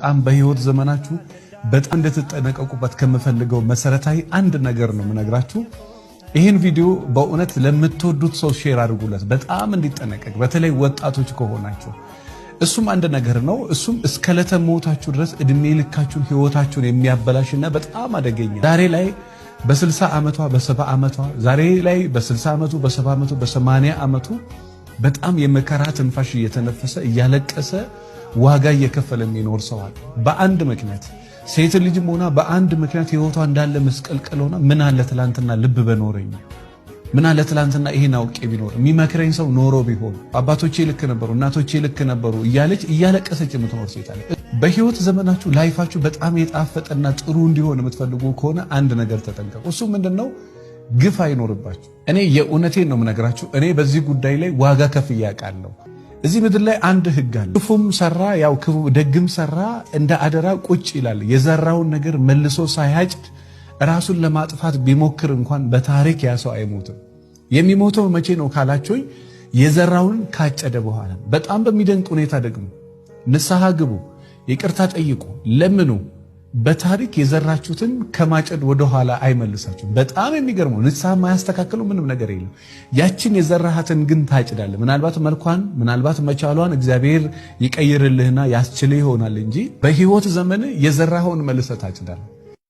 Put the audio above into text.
በጣም በህይወት ዘመናችሁ በጣም እንድትጠነቀቁበት ከመፈልገው መሰረታዊ አንድ ነገር ነው የምነግራችሁ። ይህን ቪዲዮ በእውነት ለምትወዱት ሰው ሼር አድርጉለት፣ በጣም እንዲጠነቀቅ፣ በተለይ ወጣቶች ከሆናችሁ። እሱም አንድ ነገር ነው። እሱም እስከ ዕለተ ሞታችሁ ድረስ እድሜ ልካችሁን ህይወታችሁን የሚያበላሽና በጣም አደገኛ ዛሬ ላይ በ60 ዓመቷ በ70 ዓመቷ ዛሬ ላይ በ60 ዓመቱ በ70 ዓመቱ በ80 ዓመቱ በጣም የመከራ ትንፋሽ እየተነፈሰ እያለቀሰ ዋጋ እየከፈለ የሚኖር ሰው አለ። በአንድ ምክንያት ሴት ልጅም ሆና በአንድ ምክንያት ህይወቷ እንዳለ መስቀልቀል ሆና ምን አለ ትላንትና ልብ በኖረኝ፣ ምን አለ ትላንትና ይሄን አውቄ ቢኖር፣ የሚመክረኝ ሰው ኖሮ ቢሆን፣ አባቶቼ ልክ ነበሩ፣ እናቶቼ ልክ ነበሩ እያለች እያለቀሰች የምትኖር ሴት አለ። በህይወት ዘመናችሁ ላይፋችሁ በጣም የጣፈጠና ጥሩ እንዲሆን የምትፈልጉ ከሆነ አንድ ነገር ተጠንቀቁ። እሱ ምንድነው? ግፍ አይኖርባችሁ። እኔ የእውነቴን ነው የምነግራችሁ። እኔ በዚህ ጉዳይ ላይ ዋጋ ከፍዬ አውቃለሁ። እዚህ ምድር ላይ አንድ ህግ አለ። ክፉም ሰራ ያው ደግም ሰራ እንደ አደራ ቁጭ ይላል። የዘራውን ነገር መልሶ ሳያጭድ ራሱን ለማጥፋት ቢሞክር እንኳን በታሪክ ያ ሰው አይሞትም። የሚሞተው መቼ ነው ካላችሁኝ፣ የዘራውን ካጨደ በኋላ። በጣም በሚደንቅ ሁኔታ ደግሞ ንስሐ ግቡ፣ ይቅርታ ጠይቁ፣ ለምኑ። በታሪክ የዘራችሁትን ከማጨድ ወደ ኋላ አይመልሳችሁም። በጣም የሚገርመው ንስሐ ማያስተካክለው ምንም ነገር የለም። ያችን የዘራሃትን ግን ታጭዳለህ። ምናልባት መልኳን ምናልባት መቻሏን እግዚአብሔር ይቀይርልህና ያስችልህ ይሆናል እንጂ በህይወት ዘመን የዘራኸውን መልሰህ ታጭዳለህ።